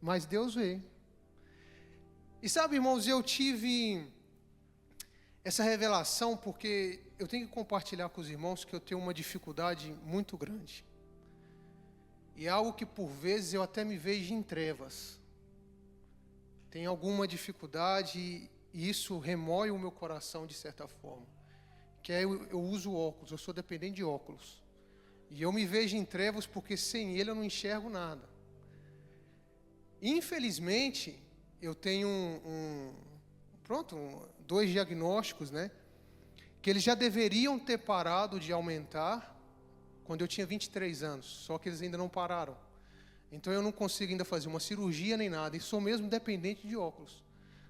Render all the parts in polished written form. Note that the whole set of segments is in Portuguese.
mas Deus vê. E sabe, irmãos, eu tive essa revelação porque eu tenho que compartilhar com os irmãos que eu tenho uma dificuldade muito grande. E é algo que por vezes eu até me vejo em trevas. Tem alguma dificuldade e isso remói o meu coração de certa forma. Que é eu uso óculos, eu sou dependente de óculos. E eu me vejo em trevas porque sem ele eu não enxergo nada. Infelizmente, eu tenho dois diagnósticos, né? Que eles já deveriam ter parado de aumentar quando eu tinha 23 anos, só que eles ainda não pararam. Então eu não consigo ainda fazer uma cirurgia nem nada, e sou mesmo dependente de óculos.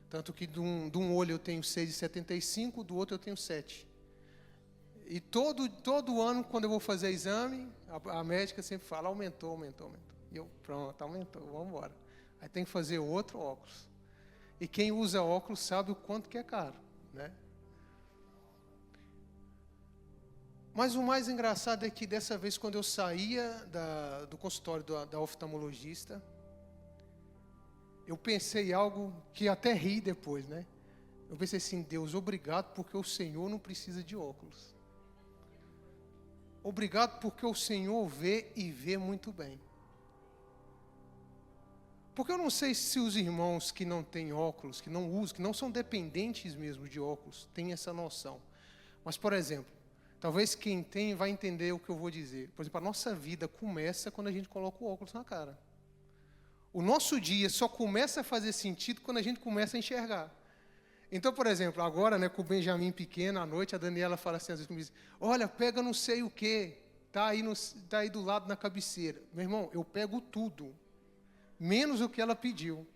Tanto que de um olho eu tenho 6,75, do outro eu tenho 7. E todo ano, quando eu vou fazer exame, a médica sempre fala, aumentou. E eu, pronto, aumentou, vamos embora. Aí tem que fazer outro óculos. E quem usa óculos sabe o quanto que é caro, né? Mas o mais engraçado é que dessa vez, quando eu saía do consultório da oftalmologista, eu pensei algo que até ri depois, né? Eu pensei assim, Deus, obrigado porque o Senhor não precisa de óculos. Obrigado porque o Senhor vê e vê muito bem. Porque eu não sei se os irmãos que não têm óculos, que não usam, que não são dependentes mesmo de óculos, têm essa noção. Mas, por exemplo, talvez quem tem vai entender o que eu vou dizer. Por exemplo, a nossa vida começa quando a gente coloca o óculos na cara. O nosso dia só começa a fazer sentido quando a gente começa a enxergar. Então, por exemplo, agora, né, com o Benjamin pequeno, à noite, a Daniela fala assim, às vezes comigo, olha, pega não sei o quê, tá aí do lado na cabeceira. Meu irmão, eu pego tudo, menos o que ela pediu.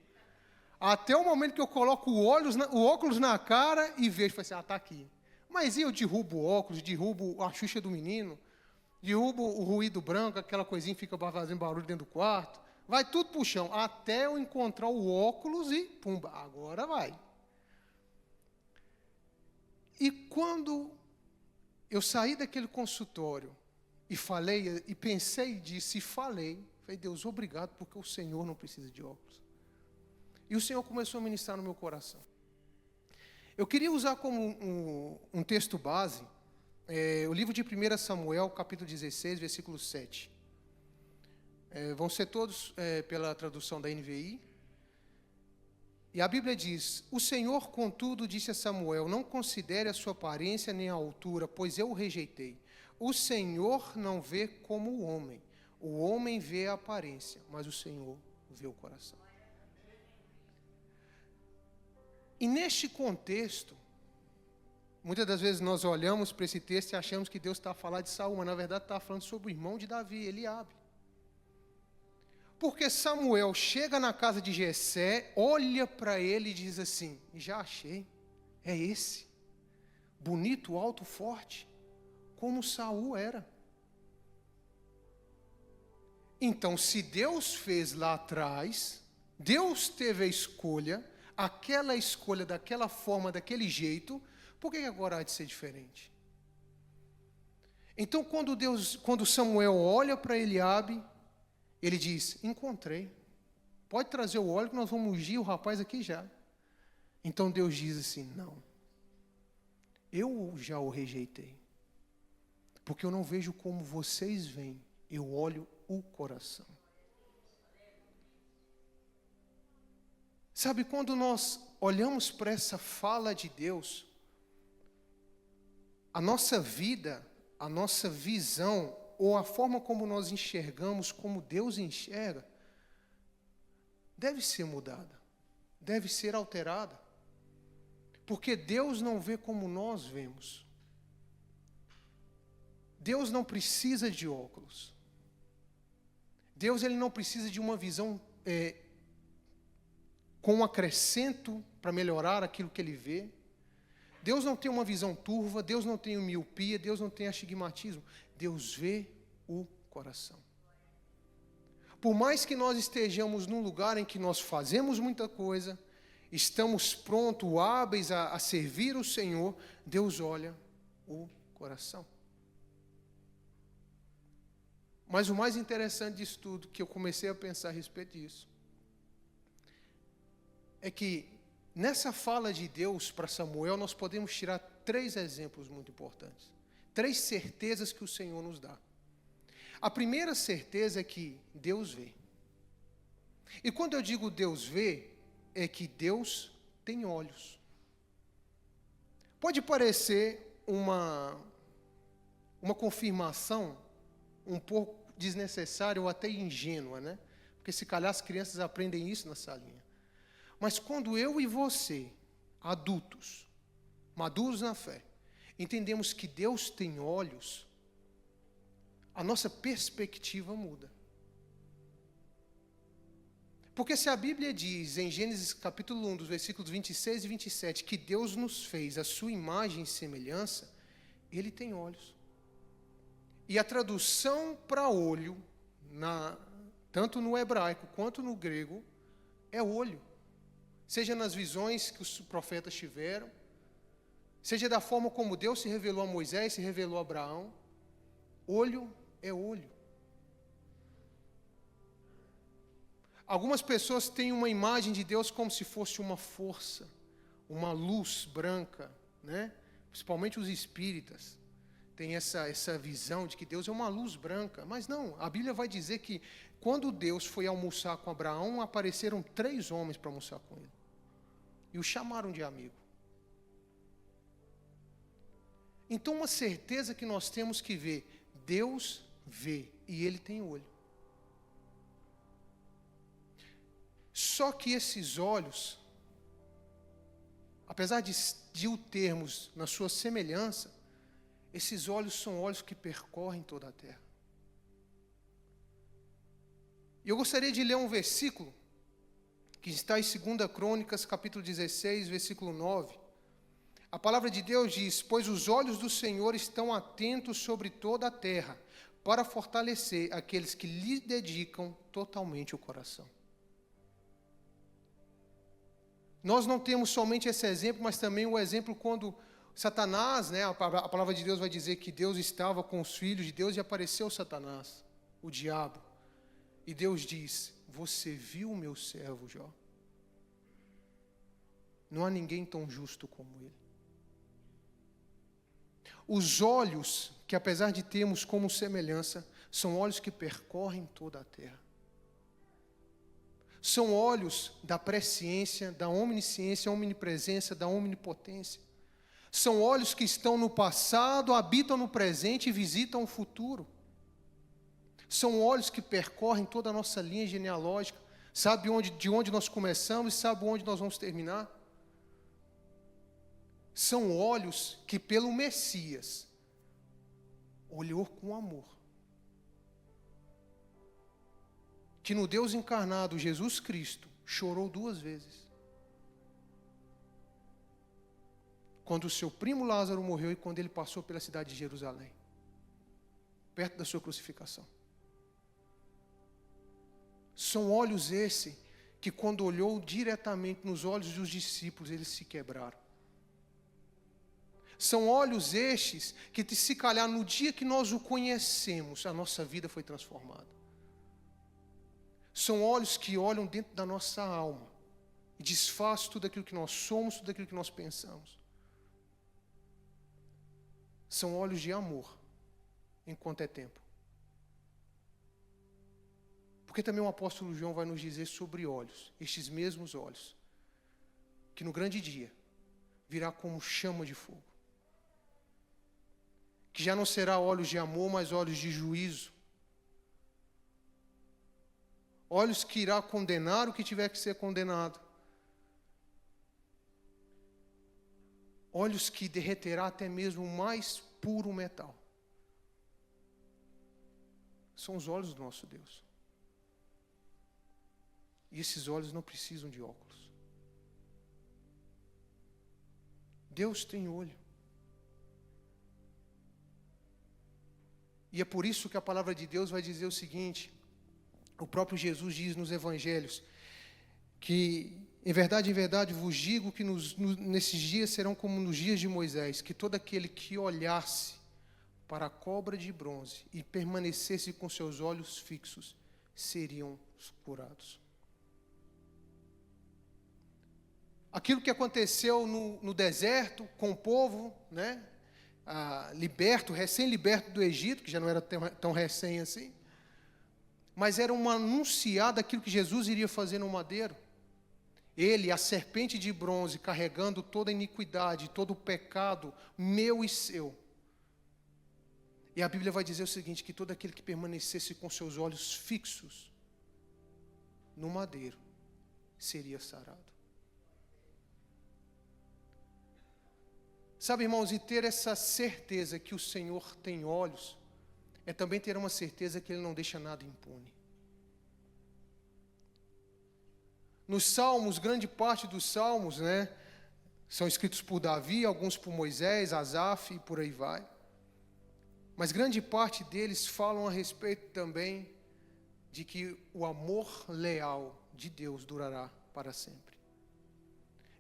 Até o momento que eu coloco o óculos na cara e vejo, falo assim, está aqui. Mas eu derrubo o óculos, derrubo a Xuxa do menino, derrubo o ruído branco, aquela coisinha que fica fazendo barulho dentro do quarto. Vai tudo pro chão, até eu encontrar o óculos e, pumba, agora vai. E quando eu saí daquele consultório e falei, e pensei disso e falei, Deus, obrigado porque o Senhor não precisa de óculos. E o Senhor começou a ministrar no meu coração. Eu queria usar como um texto base, o livro de 1 Samuel, capítulo 16, versículo 7. Vão ser todos pela tradução da NVI. E a Bíblia diz, o Senhor, contudo, disse a Samuel, não considere a sua aparência nem a altura, pois eu o rejeitei. O Senhor não vê como o homem vê a aparência, mas o Senhor vê o coração. E neste contexto, muitas das vezes nós olhamos para esse texto e achamos que Deus está a falar de Saul, mas na verdade está falando sobre o irmão de Davi, Eliabe. Porque Samuel chega na casa de Jessé, olha para ele e diz assim, já achei, é esse, bonito, alto, forte, como Saul era. Então, se Deus fez lá atrás, Deus teve a escolha, aquela escolha daquela forma, daquele jeito, por que agora há de ser diferente? Então, quando Samuel olha para Eliabe, ele diz, encontrei, pode trazer o óleo que nós vamos ungir o rapaz aqui já. Então Deus diz assim, não, eu já o rejeitei, porque eu não vejo como vocês veem, eu olho o coração. Sabe, quando nós olhamos para essa fala de Deus, a nossa vida, a nossa visão, ou a forma como nós enxergamos, como Deus enxerga, deve ser mudada, deve ser alterada. Porque Deus não vê como nós vemos. Deus não precisa de óculos. Deus ele não precisa de uma visão com um acrescento para melhorar aquilo que ele vê. Deus não tem uma visão turva, Deus não tem miopia, Deus não tem astigmatismo. Deus vê o coração. Por mais que nós estejamos num lugar em que nós fazemos muita coisa, estamos prontos, hábeis a servir o Senhor, Deus olha o coração. Mas o mais interessante disso tudo, que eu comecei a pensar a respeito disso, é que nessa fala de Deus para Samuel, nós podemos tirar 3 exemplos muito importantes. 3 certezas que o Senhor nos dá. A primeira certeza é que Deus vê. E quando eu digo Deus vê, é que Deus tem olhos. Pode parecer uma confirmação um pouco desnecessária ou até ingênua, né? Porque se calhar as crianças aprendem isso na salinha. Mas quando eu e você, adultos, maduros na fé, entendemos que Deus tem olhos, a nossa perspectiva muda. Porque se a Bíblia diz, em Gênesis capítulo 1, dos versículos 26 e 27, que Deus nos fez a sua imagem e semelhança, Ele tem olhos. E a tradução para olho, tanto no hebraico quanto no grego, é olho. Seja nas visões que os profetas tiveram, seja da forma como Deus se revelou a Moisés, se revelou a Abraão, olho é olho. Algumas pessoas têm uma imagem de Deus como se fosse uma força, uma luz branca, né? Principalmente os espíritas têm essa visão de que Deus é uma luz branca. Mas não, a Bíblia vai dizer que quando Deus foi almoçar com Abraão, apareceram 3 homens para almoçar com ele. E o chamaram de amigo. Então, uma certeza que nós temos que ver, Deus vê e Ele tem olho. Só que esses olhos, apesar de o termos na sua semelhança, esses olhos são olhos que percorrem toda a terra. E eu gostaria de ler um versículo que está em 2 Crônicas, capítulo 16, versículo 9. A palavra de Deus diz: pois os olhos do Senhor estão atentos sobre toda a terra, para fortalecer aqueles que lhe dedicam totalmente o coração. Nós não temos somente esse exemplo, mas também o exemplo quando Satanás, né, a palavra de Deus vai dizer que Deus estava com os filhos de Deus e apareceu Satanás, o diabo. E Deus diz: você viu o meu servo Jó? Não há ninguém tão justo como ele. Os olhos, que apesar de termos como semelhança, são olhos que percorrem toda a terra. São olhos da presciência, da onisciência, omnipresença, da omnipotência. São olhos que estão no passado, habitam no presente e visitam o futuro. São olhos que percorrem toda a nossa linha genealógica, sabe de onde nós começamos e sabe onde nós vamos terminar. São olhos que pelo Messias olhou com amor. Que no Deus encarnado, Jesus Cristo, chorou 2 vezes. Quando o seu primo Lázaro morreu e quando ele passou pela cidade de Jerusalém, perto da sua crucificação. São olhos esse que quando olhou diretamente nos olhos dos discípulos, eles se quebraram. São olhos estes que, se calhar, no dia que nós o conhecemos, a nossa vida foi transformada. São olhos que olham dentro da nossa alma e desfazem tudo aquilo que nós somos, tudo aquilo que nós pensamos. São olhos de amor, enquanto é tempo. Porque também o apóstolo João vai nos dizer sobre olhos, estes mesmos olhos, que no grande dia virá como chama de fogo. Que já não será olhos de amor, mas olhos de juízo. Olhos que irá condenar o que tiver que ser condenado. Olhos que derreterá até mesmo o mais puro metal. São os olhos do nosso Deus. E esses olhos não precisam de óculos. Deus tem olho. E é por isso que a palavra de Deus vai dizer o seguinte: o próprio Jesus diz nos evangelhos, que em verdade vos digo que nesses dias serão como nos dias de Moisés, que todo aquele que olhasse para a cobra de bronze e permanecesse com seus olhos fixos, seriam curados. aquilo que aconteceu no deserto com o povo, né? Recém-liberto do Egito, que já não era tão recém assim, mas era um anunciado daquilo que Jesus iria fazer no madeiro. Ele, a serpente de bronze, carregando toda a iniquidade, todo o pecado, meu e seu. E a Bíblia vai dizer o seguinte, que todo aquele que permanecesse com seus olhos fixos no madeiro, seria sarado. Sabe, irmãos, e ter essa certeza que o Senhor tem olhos, é também ter uma certeza que Ele não deixa nada impune. Nos Salmos, grande parte dos Salmos, né, são escritos por Davi, alguns por Moisés, Asaf e por aí vai. Mas grande parte deles falam a respeito também de que o amor leal de Deus durará para sempre.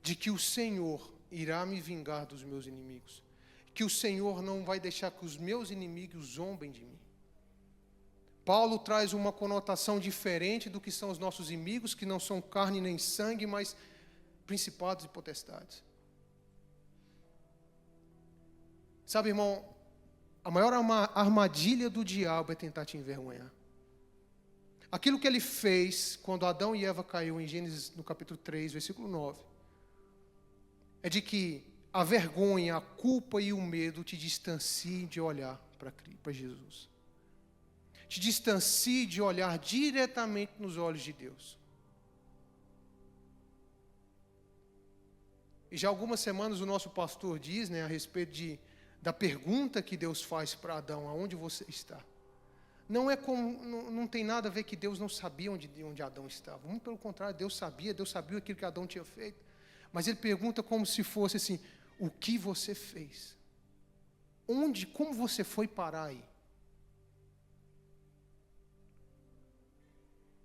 De que o Senhor irá me vingar dos meus inimigos. Que o Senhor não vai deixar que os meus inimigos zombem de mim. Paulo traz uma conotação diferente do que são os nossos inimigos, que não são carne nem sangue, mas principados e potestades. Sabe, irmão, a maior armadilha do diabo é tentar te envergonhar. Aquilo que ele fez quando Adão e Eva caiu em Gênesis, no capítulo 3, versículo 9, é de que a vergonha, a culpa e o medo te distanciem de olhar para Jesus. Te distancie de olhar diretamente nos olhos de Deus. E já há algumas semanas o nosso pastor diz, né, a respeito da pergunta que Deus faz para Adão, aonde você está? Não tem nada a ver que Deus não sabia onde Adão estava. Muito pelo contrário, Deus sabia aquilo que Adão tinha feito. Mas ele pergunta como se fosse assim, o que você fez? Como você foi parar aí?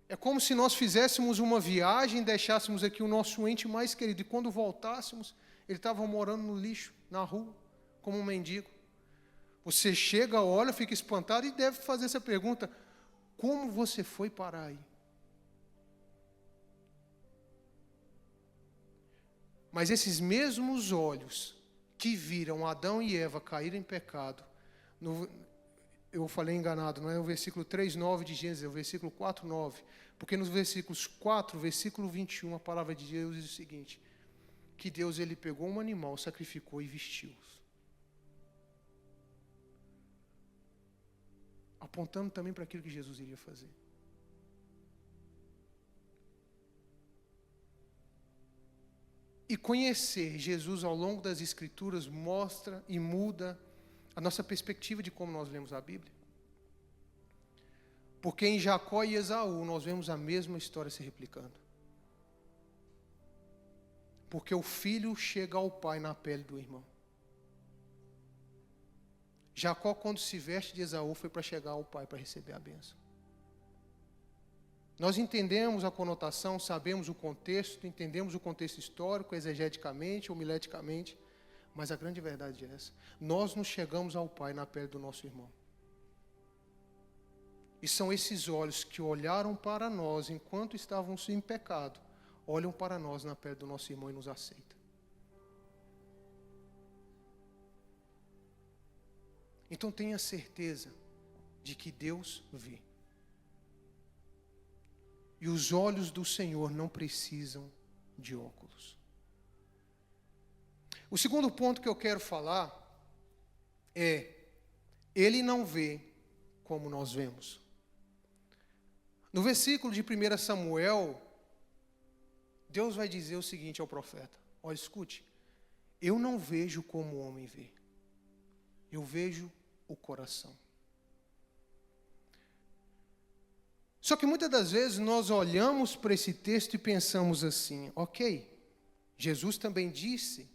É como se nós fizéssemos uma viagem, deixássemos aqui o nosso ente mais querido, e quando voltássemos, ele estava morando no lixo, na rua, como um mendigo. Você chega, olha, fica espantado e deve fazer essa pergunta, como você foi parar aí? Mas esses mesmos olhos que viram Adão e Eva caírem em pecado, eu falei enganado, não é o versículo 3:9 de Gênesis, é o versículo 4:9, porque nos versículos 4, versículo 21, a palavra de Deus diz o seguinte, que Deus ele pegou um animal, sacrificou e vestiu-os. Apontando também para aquilo que Jesus iria fazer. E conhecer Jesus ao longo das Escrituras mostra e muda a nossa perspectiva de como nós lemos a Bíblia. Porque em Jacó e Esaú nós vemos a mesma história se replicando. Porque o filho chega ao pai na pele do irmão. Jacó, quando se veste de Esaú, foi para chegar ao pai para receber a bênção. Nós entendemos a conotação, sabemos o contexto, entendemos o contexto histórico, exegeticamente, homileticamente, mas a grande verdade é essa. Nós nos chegamos ao Pai na pele do nosso irmão. E são esses olhos que olharam para nós enquanto estávamos em pecado, olham para nós na pele do nosso irmão e nos aceitam. Então tenha certeza de que Deus vê. E os olhos do Senhor não precisam de óculos. O segundo ponto que eu quero falar é, Ele não vê como nós vemos. No versículo de 1 Samuel, Deus vai dizer o seguinte ao profeta, olha, escute, eu não vejo como o homem vê, eu vejo o coração. Só que muitas das vezes nós olhamos para esse texto e pensamos assim, ok, Jesus também disse,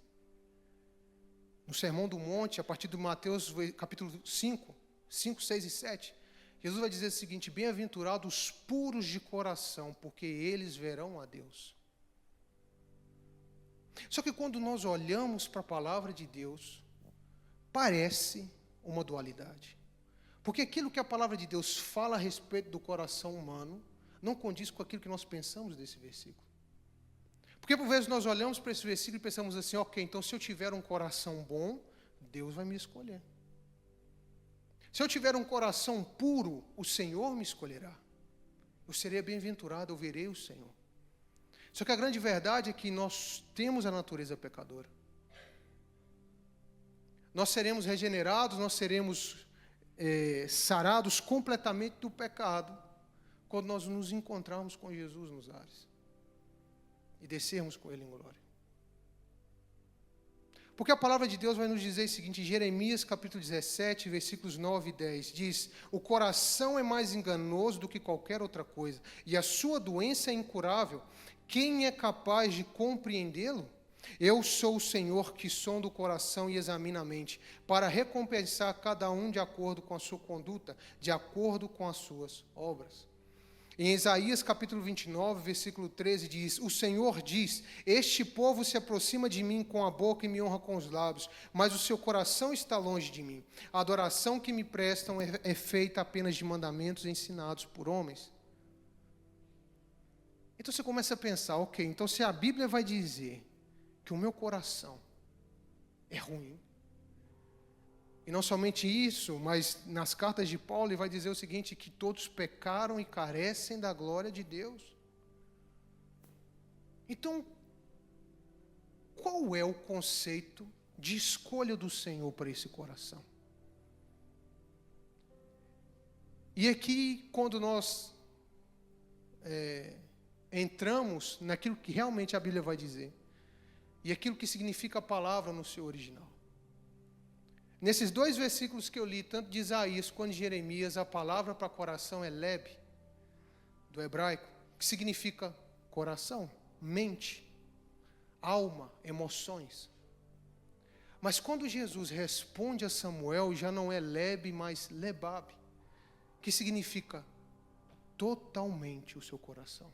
no Sermão do Monte, a partir de Mateus capítulo 5, 6 e 7, Jesus vai dizer o seguinte, bem-aventurados os puros de coração, porque eles verão a Deus. Só que quando nós olhamos para a palavra de Deus, parece uma dualidade. Porque aquilo que a palavra de Deus fala a respeito do coração humano, não condiz com aquilo que nós pensamos desse versículo. Porque por vezes nós olhamos para esse versículo e pensamos assim, ok, então se eu tiver um coração bom, Deus vai me escolher. Se eu tiver um coração puro, o Senhor me escolherá. Eu serei bem-aventurado, eu verei o Senhor. Só que a grande verdade é que nós temos a natureza pecadora. Nós seremos regenerados, nós seremos sarados completamente do pecado quando nós nos encontrarmos com Jesus nos ares e descermos com Ele em glória. Porque a palavra de Deus vai nos dizer o seguinte, em Jeremias capítulo 17, versículos 9 e 10, diz: o coração é mais enganoso do que qualquer outra coisa, e a sua doença é incurável. Quem é capaz de compreendê-lo? Eu sou o Senhor que sonda o coração e examina a mente, para recompensar cada um de acordo com a sua conduta, de acordo com as suas obras. Em Isaías capítulo 29, versículo 13, diz: o Senhor diz, este povo se aproxima de mim com a boca e me honra com os lábios, mas o seu coração está longe de mim. A adoração que me prestam é feita apenas de mandamentos ensinados por homens. Então você começa a pensar, ok, então se a Bíblia vai dizer que o meu coração é ruim, e não somente isso, mas nas cartas de Paulo ele vai dizer o seguinte, que todos pecaram e carecem da glória de Deus. Então, qual é o conceito de escolha do Senhor para esse coração? E aqui, quando nós entramos naquilo que realmente a Bíblia vai dizer, e aquilo que significa a palavra no seu original. Nesses dois versículos que eu li, tanto de Isaías quanto de Jeremias, a palavra para coração é leb, do hebraico, que significa coração, mente, alma, emoções. Mas quando Jesus responde a Samuel, já não é leb, mas lebab, que significa totalmente o seu coração,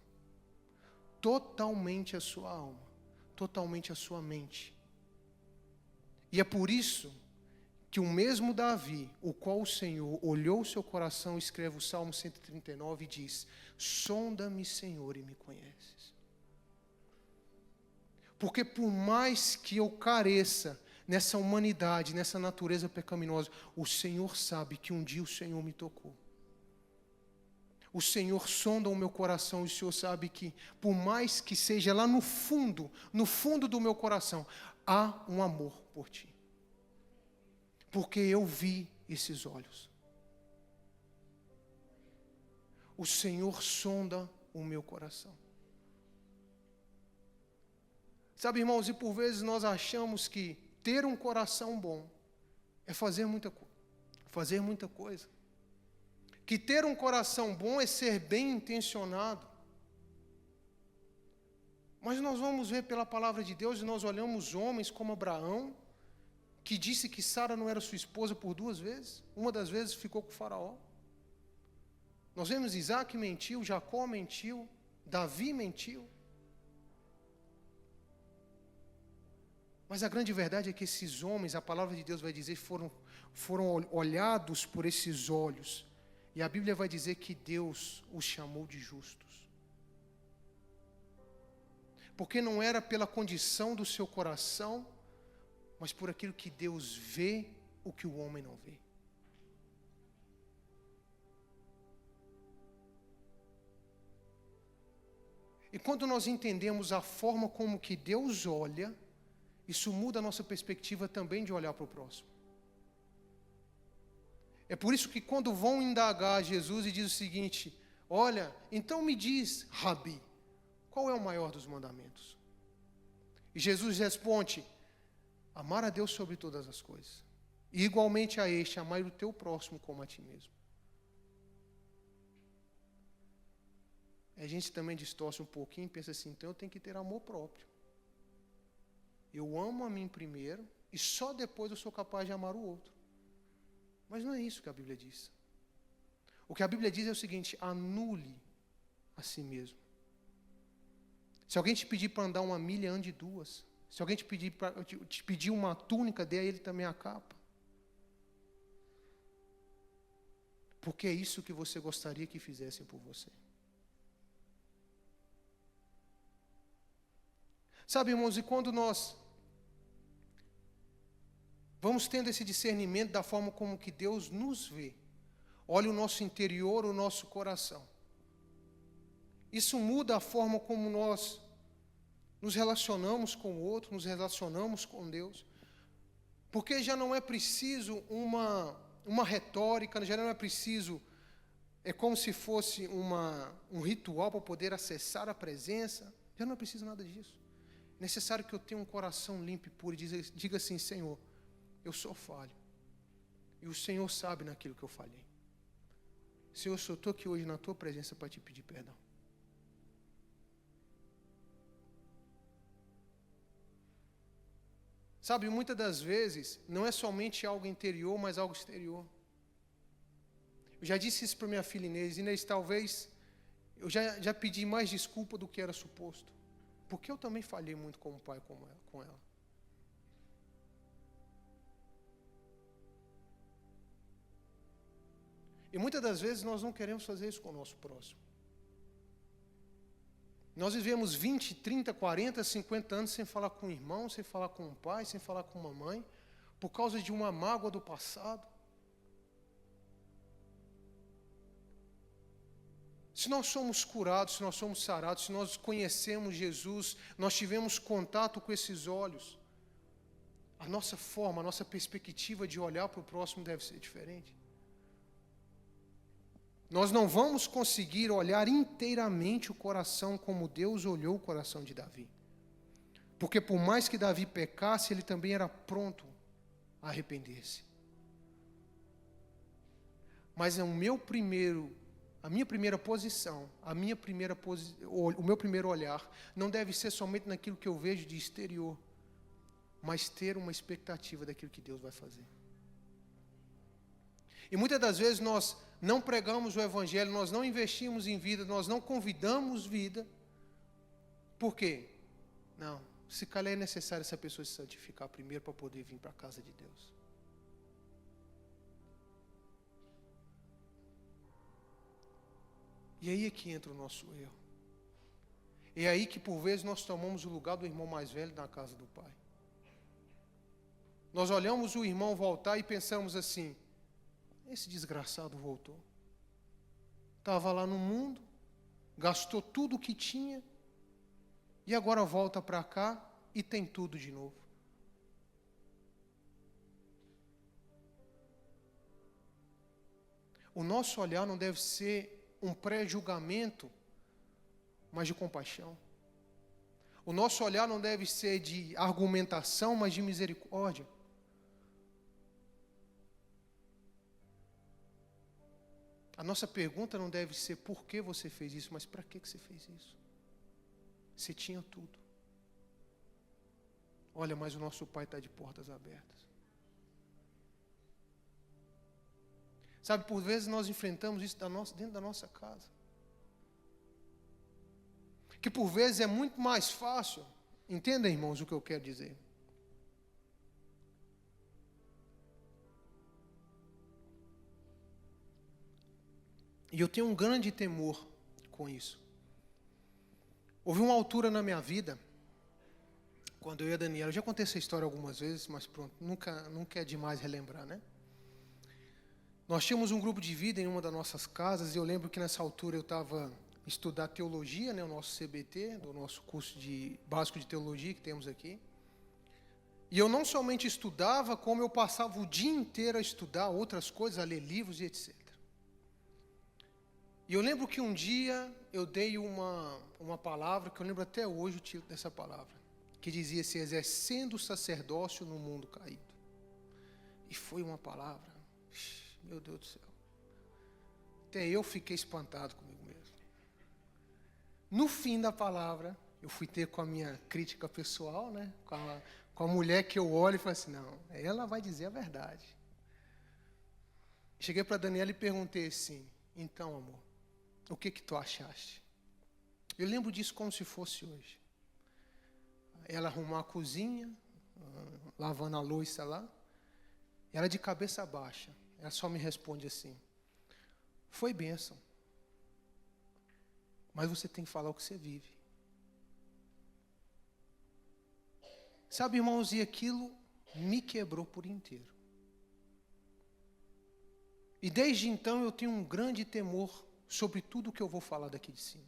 totalmente a sua alma, totalmente a sua mente. E é por isso que o mesmo Davi, o qual o Senhor olhou o seu coração, escreve o Salmo 139 e diz: sonda-me, Senhor, e me conheces. Porque por mais que eu careça nessa humanidade, nessa natureza pecaminosa, o Senhor sabe que um dia o Senhor me tocou. O Senhor sonda o meu coração e o Senhor sabe que, por mais que seja lá no fundo do meu coração, há um amor por ti. Porque eu vi esses olhos. O Senhor sonda o meu coração. Sabe, irmãos, e por vezes nós achamos que ter um coração bom é fazer muita coisa. Que ter um coração bom é ser bem intencionado. Mas nós vamos ver pela palavra de Deus, e nós olhamos homens como Abraão, que disse que Sara não era sua esposa por 2 vezes. Uma das vezes ficou com o faraó. Nós vemos Isaac mentiu, Jacó mentiu, Davi mentiu. Mas a grande verdade é que esses homens, a palavra de Deus vai dizer, foram olhados por esses olhos. E a Bíblia vai dizer que Deus os chamou de justos. Porque não era pela condição do seu coração, mas por aquilo que Deus vê, o que o homem não vê. E quando nós entendemos a forma como que Deus olha, isso muda a nossa perspectiva também de olhar para o próximo. É por isso que quando vão indagar Jesus e diz o seguinte: olha, então me diz, Rabi, qual é o maior dos mandamentos? E Jesus responde: amar a Deus sobre todas as coisas, e igualmente a este, amar o teu próximo como a ti mesmo. A gente também distorce um pouquinho e pensa assim, então eu tenho que ter amor próprio. Eu amo a mim primeiro, e só depois eu sou capaz de amar o outro. Mas não é isso que a Bíblia diz. O que a Bíblia diz é o seguinte: anule a si mesmo. Se alguém te pedir para andar 1 milha, ande 2. Se alguém te pedir uma túnica, dê a ele também a capa. Porque é isso que você gostaria que fizessem por você. Sabe, irmãos, e quando nós vamos tendo esse discernimento da forma como que Deus nos vê, olha o nosso interior, o nosso coração. Isso muda a forma como nós nos relacionamos com o outro, nos relacionamos com Deus. Porque já não é preciso uma retórica, já não é preciso, é como se fosse um ritual para poder acessar a presença. Já não é preciso nada disso. É necessário que eu tenha um coração limpo e puro e diga assim: Senhor, eu sou falho. E o Senhor sabe naquilo que eu falhei. Senhor, eu só estou aqui hoje na tua presença para te pedir perdão. Sabe, muitas das vezes, não é somente algo interior, mas algo exterior. Eu já disse isso para minha filha Inês. Inês, talvez eu já pedi mais desculpa do que era suposto. Porque eu também falhei muito como pai com ela. E muitas das vezes nós não queremos fazer isso com o nosso próximo. Nós vivemos 20, 30, 40, 50 anos sem falar com um irmão, sem falar com um pai, sem falar com uma mãe, por causa de uma mágoa do passado. Se nós somos curados, se nós somos sarados, se nós conhecemos Jesus, nós tivemos contato com esses olhos, a nossa forma, a nossa perspectiva de olhar para o próximo deve ser diferente. Nós não vamos conseguir olhar inteiramente o coração como Deus olhou o coração de Davi. Porque por mais que Davi pecasse, ele também era pronto a arrepender-se. Mas a minha primeira posição, o meu primeiro olhar, não deve ser somente naquilo que eu vejo de exterior, mas ter uma expectativa daquilo que Deus vai fazer. E muitas das vezes nós não pregamos o Evangelho, nós não investimos em vida, nós não convidamos vida. Por quê? Não, se calhar é necessário essa pessoa se santificar primeiro para poder vir para a casa de Deus. E aí é que entra o nosso erro. É aí que por vezes nós tomamos o lugar do irmão mais velho na casa do Pai. Nós olhamos o irmão voltar e pensamos assim: esse desgraçado voltou. Estava lá no mundo, gastou tudo o que tinha, e agora volta para cá e tem tudo de novo. O nosso olhar não deve ser um pré-julgamento, mas de compaixão. O nosso olhar não deve ser de argumentação, mas de misericórdia. A nossa pergunta não deve ser por que você fez isso, mas para que você fez isso? Você tinha tudo. Olha, mas o nosso Pai está de portas abertas. Sabe, por vezes nós enfrentamos isso dentro da nossa casa. Que por vezes é muito mais fácil. Entendem, irmãos, o que eu quero dizer? E eu tenho um grande temor com isso. Houve uma altura na minha vida, quando eu e a Daniela, eu já contei essa história algumas vezes, mas pronto, nunca é demais relembrar, né? Nós tínhamos um grupo de vida em uma das nossas casas, e eu lembro que nessa altura eu estava estudando teologia, né, o nosso CBT, do nosso curso básico de teologia que temos aqui. E eu não somente estudava, como eu passava o dia inteiro a estudar outras coisas, a ler livros e etc. E eu lembro que um dia eu dei uma palavra, que eu lembro até hoje o título dessa palavra, que dizia assim: exercendo o sacerdócio no mundo caído. E foi uma palavra, meu Deus do céu, até eu fiquei espantado comigo mesmo. No fim da palavra, eu fui ter com a minha crítica pessoal, né, com a mulher que eu olho e falo assim: não, ela vai dizer a verdade. Cheguei para a Daniela e perguntei assim: então, amor, o que tu achaste? Eu lembro disso como se fosse hoje. Ela arrumou a cozinha, lavando a louça lá. Ela de cabeça baixa. Ela só me responde assim: foi bênção. Mas você tem que falar o que você vive. Sabe, irmãos, e aquilo me quebrou por inteiro. E desde então eu tenho um grande temor sobre tudo que eu vou falar daqui de cima.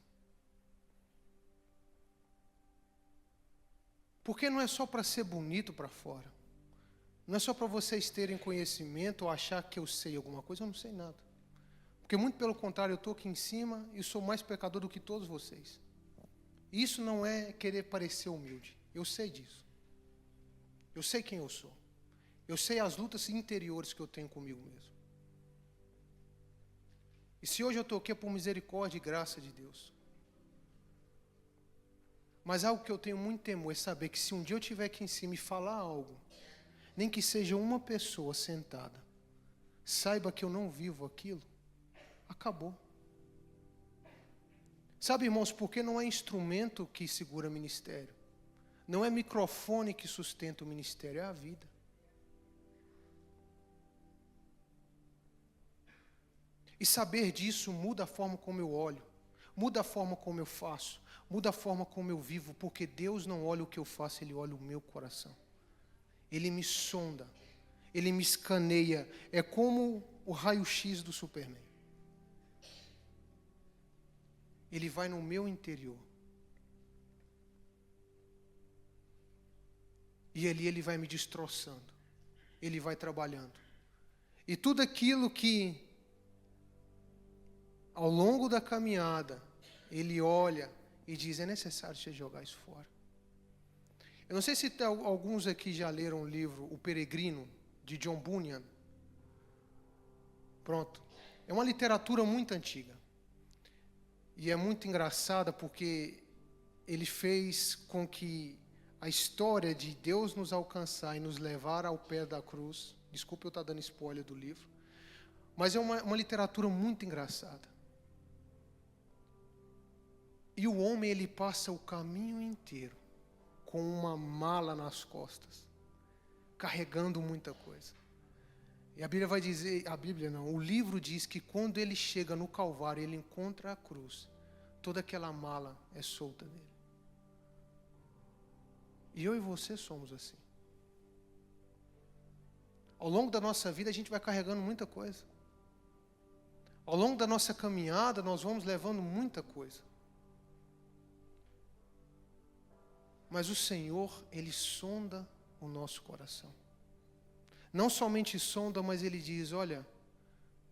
Porque não é só para ser bonito para fora. Não é só para vocês terem conhecimento ou achar que eu sei alguma coisa, eu não sei nada. Porque muito pelo contrário, eu estou aqui em cima e sou mais pecador do que todos vocês. Isso não é querer parecer humilde. Eu sei disso. Eu sei quem eu sou. Eu sei as lutas interiores que eu tenho comigo mesmo. E se hoje eu estou aqui é por misericórdia e graça de Deus. Mas algo que eu tenho muito temor é saber que se um dia eu estiver aqui em cima e falar algo, nem que seja uma pessoa sentada, saiba que eu não vivo aquilo, acabou. Sabe, irmãos, porque não é instrumento que segura ministério. Não é microfone que sustenta o ministério, é a vida. E saber disso muda a forma como eu olho, muda a forma como eu faço, muda a forma como eu vivo, porque Deus não olha o que eu faço, Ele olha o meu coração. Ele me sonda, Ele me escaneia, é como o raio-x do Superman. Ele vai no meu interior. E ali Ele vai me destroçando, Ele vai trabalhando. E tudo aquilo que ao longo da caminhada, Ele olha e diz, é necessário você jogar isso fora. Eu não sei se alguns aqui já leram o livro O Peregrino, de John Bunyan. Pronto. É uma literatura muito antiga. E é muito engraçada porque ele fez com que a história de Deus nos alcançar e nos levar ao pé da cruz, desculpe eu estar dando spoiler do livro, mas é uma literatura muito engraçada. E o homem, ele passa o caminho inteiro com uma mala nas costas, carregando muita coisa. E a Bíblia vai dizer, a Bíblia não, o livro diz que quando ele chega no Calvário, ele encontra a cruz, toda aquela mala é solta dele. E eu e você somos assim. Ao longo da nossa vida, a gente vai carregando muita coisa. Ao longo da nossa caminhada, nós vamos levando muita coisa. Mas o Senhor, Ele sonda o nosso coração. Não somente sonda, mas Ele diz, olha,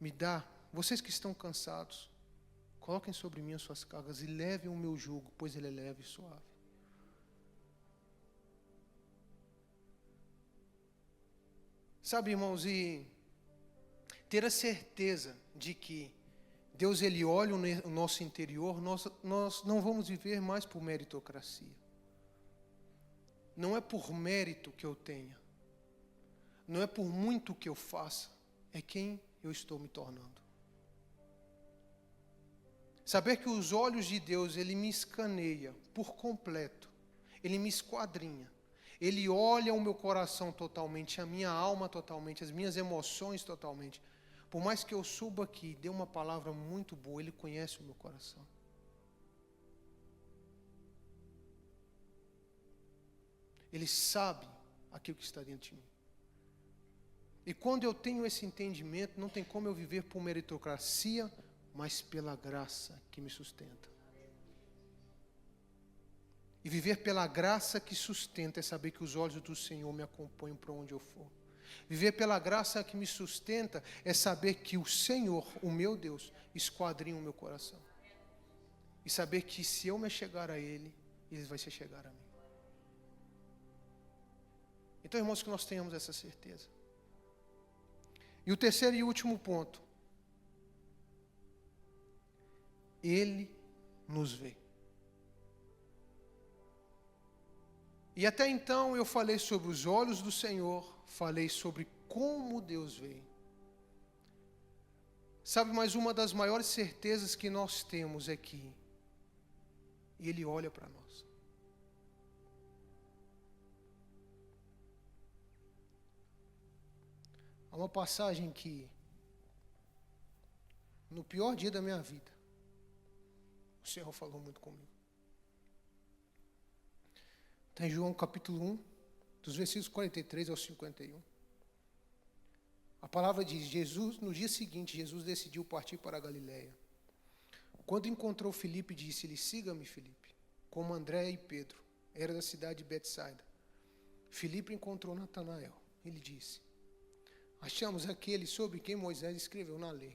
me dá, vocês que estão cansados, coloquem sobre mim as suas cargas e levem o meu jugo, pois ele é leve e suave. Sabe, irmãos, e ter a certeza de que Deus, Ele olha o nosso interior, nós não vamos viver mais por meritocracia. Não é por mérito que eu tenha. Não é por muito que eu faça. É quem eu estou me tornando. Saber que os olhos de Deus, Ele me escaneia por completo. Ele me esquadrinha. Ele olha o meu coração totalmente, a minha alma totalmente, as minhas emoções totalmente. Por mais que eu suba aqui e dê uma palavra muito boa, Ele conhece o meu coração. Ele sabe aquilo que está dentro de mim. E quando eu tenho esse entendimento, não tem como eu viver por meritocracia, mas pela graça que me sustenta. E viver pela graça que sustenta é saber que os olhos do Senhor me acompanham para onde eu for. Viver pela graça que me sustenta é saber que o Senhor, o meu Deus, esquadrinha o meu coração. E saber que se eu me chegar a Ele, Ele vai se chegar a mim. Então, irmãos, que nós tenhamos essa certeza. E o terceiro e último ponto. Ele nos vê. E até então eu falei sobre os olhos do Senhor, falei sobre como Deus vê. Sabe, mas uma das maiores certezas que nós temos é que Ele olha para nós. Há uma passagem que, no pior dia da minha vida, o Senhor falou muito comigo. Está em João capítulo 1, dos versículos 43 ao 51. A palavra diz: Jesus, no dia seguinte, Jesus decidiu partir para a Galiléia. Quando encontrou Filipe, disse-lhe: siga-me, Filipe, como André e Pedro, era da cidade de Betsaida. Filipe encontrou Natanael. Ele disse: achamos aquele sobre quem Moisés escreveu na lei,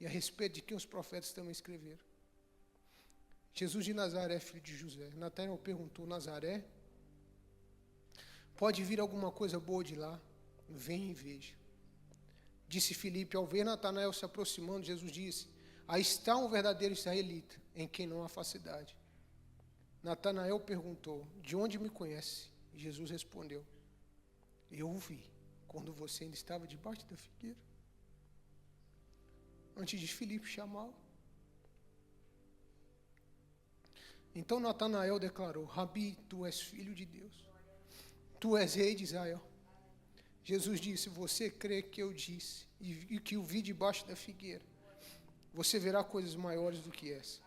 e a respeito de quem os profetas também escreveram. Jesus de Nazaré, filho de José. Natanael perguntou: Nazaré? Pode vir alguma coisa boa de lá? Venha e veja. Disse Filipe. Ao ver Natanael se aproximando, Jesus disse: aí está um verdadeiro israelita, em quem não há falsidade. Natanael perguntou: de onde me conhece? E Jesus respondeu: eu o vi quando você ainda estava debaixo da figueira, antes de Filipe chamá-lo. Então Natanael declarou: Rabi, tu és filho de Deus, tu és rei de Israel. Jesus disse: você crê que eu disse e que o vi debaixo da figueira? Você verá coisas maiores do que essa.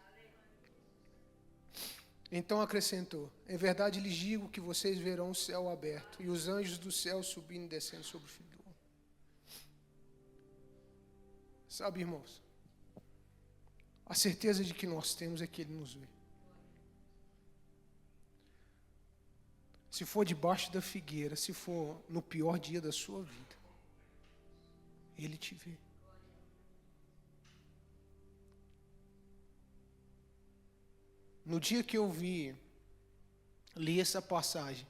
Então acrescentou: em verdade lhes digo que vocês verão o céu aberto e os anjos do céu subindo e descendo sobre o Filho do Homem. Sabe, irmãos, a certeza de que nós temos é que Ele nos vê. Se for debaixo da figueira, se for no pior dia da sua vida, Ele te vê. No dia que eu li essa passagem,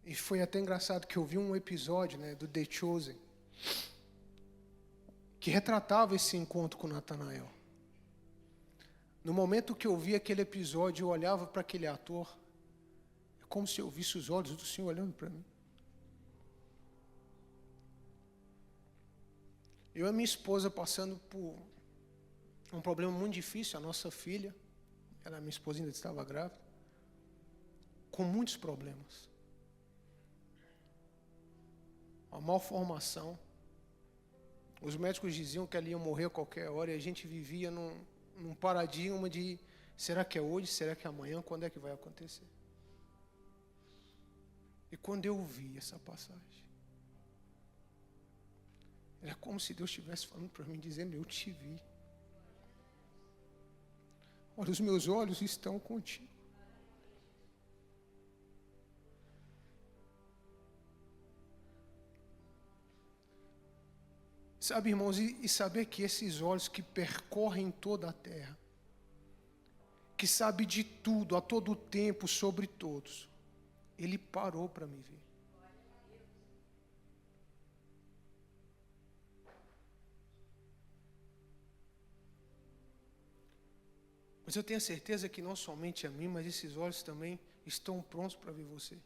e foi até engraçado que eu vi um episódio, do The Chosen, que retratava esse encontro com Natanael. No momento que eu vi aquele episódio, eu olhava para aquele ator, é como se eu visse os olhos do Senhor olhando para mim. Eu e minha esposa passando por um problema muito difícil, a nossa filha, minha esposa ainda estava grávida, com muitos problemas. Uma malformação. Os médicos diziam que ela ia morrer a qualquer hora, e a gente vivia num paradigma de: será que é hoje, será que é amanhã, quando é que vai acontecer? E quando eu vi essa passagem, era como se Deus estivesse falando para mim, dizendo: eu te vi. Olha, os meus olhos estão contigo. Sabe, irmãos, e saber que esses olhos que percorrem toda a terra, que sabe de tudo, a todo tempo, sobre todos, Ele parou para me ver. Mas eu tenho a certeza que não somente a mim, mas esses olhos também estão prontos para ver você.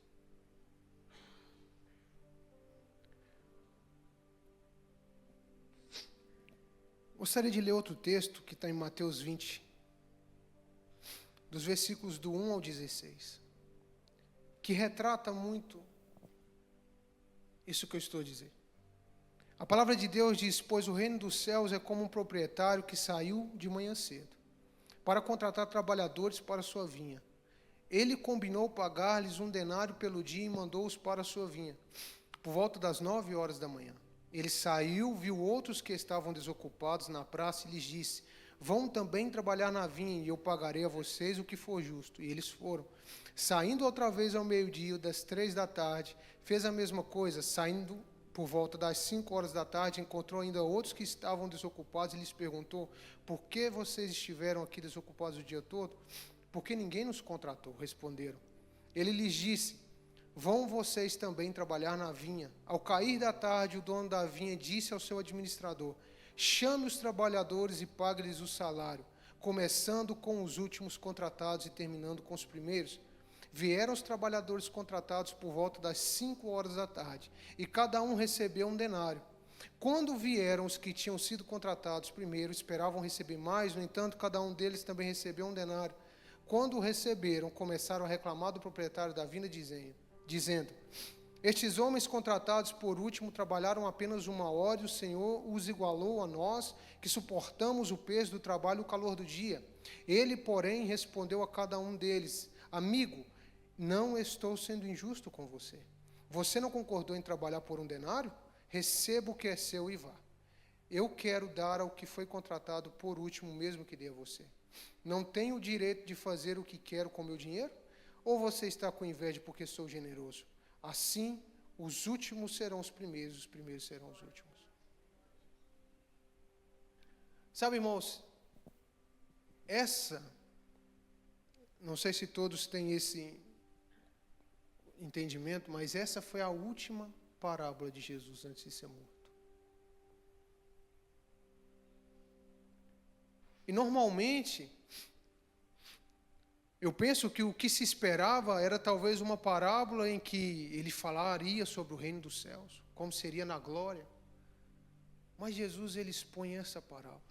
Gostaria de ler outro texto que está em Mateus 20, dos versículos do 1 ao 16, que retrata muito isso que eu estou a dizer. A palavra de Deus diz: pois o reino dos céus é como um proprietário que saiu de manhã cedo para contratar trabalhadores para sua vinha. Ele combinou pagar-lhes 1 denário pelo dia e mandou-os para a sua vinha, por volta das 9 horas da manhã. Ele saiu, viu outros que estavam desocupados na praça e lhes disse: vão também trabalhar na vinha, e eu pagarei a vocês o que for justo. E eles foram. Saindo outra vez ao meio-dia, das 3 da tarde, fez a mesma coisa. Saindo por volta das 5 horas da tarde, encontrou ainda outros que estavam desocupados e lhes perguntou: por que vocês estiveram aqui desocupados o dia todo? Porque ninguém nos contratou, responderam. Ele lhes disse: vão vocês também trabalhar na vinha. Ao cair da tarde, o dono da vinha disse ao seu administrador: chame os trabalhadores e pague-lhes o salário, começando com os últimos contratados e terminando com os primeiros. Vieram os trabalhadores contratados por volta das 5 horas da tarde, e cada um recebeu 1 denário. Quando vieram os que tinham sido contratados primeiro, esperavam receber mais, no entanto, cada um deles também recebeu 1 denário. Quando o receberam, começaram a reclamar do proprietário da vinha, dizendo: estes homens contratados por último trabalharam apenas 1 hora, e o Senhor os igualou a nós, que suportamos o peso do trabalho e o calor do dia. Ele, porém, respondeu a cada um deles: amigo, não estou sendo injusto com você. Você não concordou em trabalhar por um denário? Receba o que é seu e vá. Eu quero dar ao que foi contratado por último, mesmo que dê a você. Não tenho o direito de fazer o que quero com meu dinheiro? Ou você está com inveja porque sou generoso? Assim, os últimos serão os primeiros serão os últimos. Sabe, irmãos, não sei se todos têm esse entendimento, mas essa foi a última parábola de Jesus antes de ser morto. E normalmente, eu penso que o que se esperava era talvez uma parábola em que ele falaria sobre o reino dos céus, como seria na glória. Mas Jesus, ele expõe essa parábola.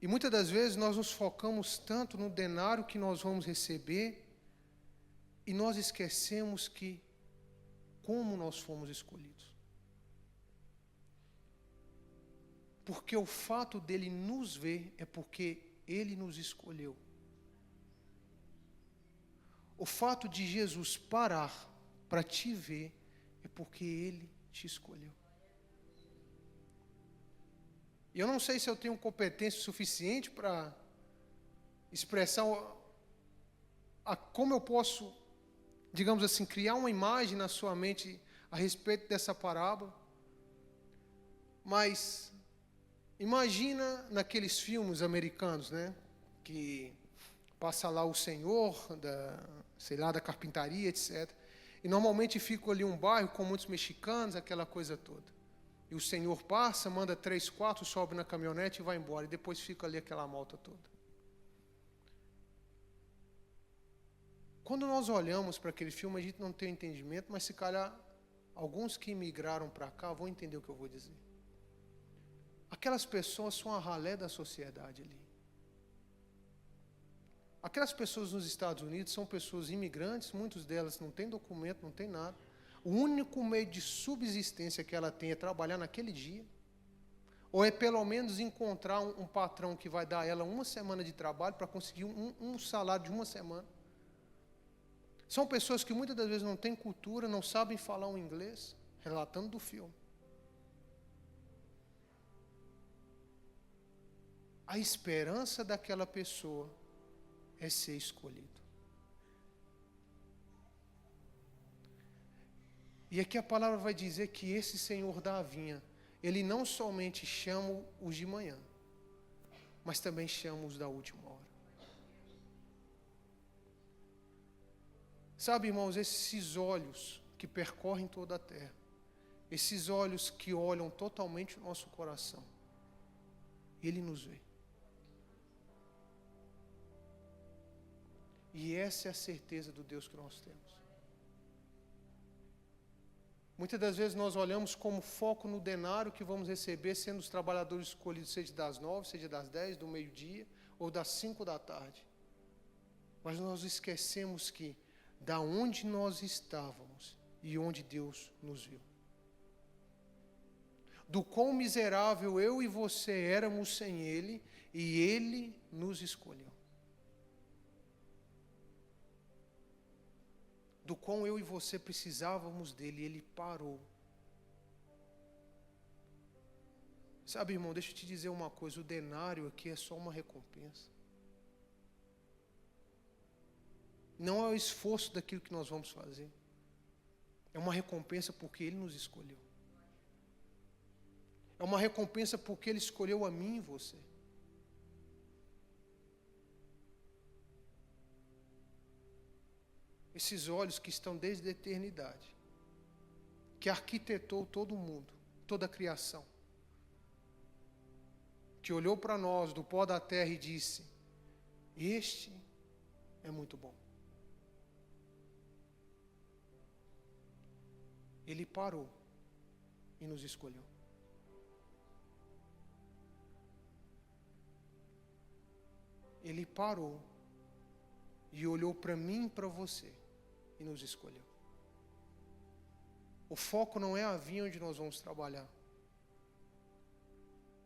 E muitas das vezes nós nos focamos tanto no denário que nós vamos receber e nós esquecemos como nós fomos escolhidos. Porque o fato dele nos ver é porque ele nos escolheu. O fato de Jesus parar para te ver é porque ele te escolheu. E eu não sei se eu tenho competência suficiente para expressar como eu posso, digamos assim, criar uma imagem na sua mente a respeito dessa parábola. Mas imagina naqueles filmes americanos, né? Que passa lá o senhor da carpintaria, etc. E normalmente fica ali um bairro com muitos mexicanos, aquela coisa toda. E o senhor passa, manda 3, 4, sobe na caminhonete e vai embora. E depois fica ali aquela malta toda. Quando nós olhamos para aquele filme, a gente não tem entendimento, mas se calhar alguns que imigraram para cá vão entender o que eu vou dizer. Aquelas pessoas são a ralé da sociedade ali. Aquelas pessoas nos Estados Unidos são pessoas imigrantes, muitas delas não têm documento, não têm nada. O único meio de subsistência que ela tem é trabalhar naquele dia, ou é pelo menos encontrar um patrão que vai dar a ela uma semana de trabalho para conseguir um salário de uma semana. São pessoas que muitas das vezes não têm cultura, não sabem falar um inglês, relatando do filme. A esperança daquela pessoa é ser escolhido. E aqui a palavra vai dizer que esse Senhor da vinha, ele não somente chama os de manhã, mas também chama os da última hora. Sabe, irmãos, esses olhos que percorrem toda a terra, esses olhos que olham totalmente o nosso coração, ele nos vê. E essa é a certeza do Deus que nós temos. Muitas das vezes nós olhamos como foco no denário que vamos receber, sendo os trabalhadores escolhidos, seja das 9, seja das 10, do meio-dia, ou das 5 da tarde. Mas nós esquecemos que, da onde nós estávamos e onde Deus nos viu. Do quão miserável eu e você éramos sem Ele, e Ele nos escolheu. Do quão eu e você precisávamos dele, ele parou. Sabe, irmão, deixa eu te dizer uma coisa, o denário aqui é só uma recompensa. Não é o esforço daquilo que nós vamos fazer. É uma recompensa porque ele nos escolheu. É uma recompensa porque ele escolheu a mim e você. Esses olhos que estão desde a eternidade, que arquitetou todo o mundo, toda a criação, que olhou para nós do pó da terra e disse: este é muito bom. Ele parou e nos escolheu. Ele parou e olhou para mim e para você e nos escolheu. O foco não é a vinha onde nós vamos trabalhar,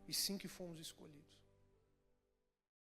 e sim que fomos escolhidos.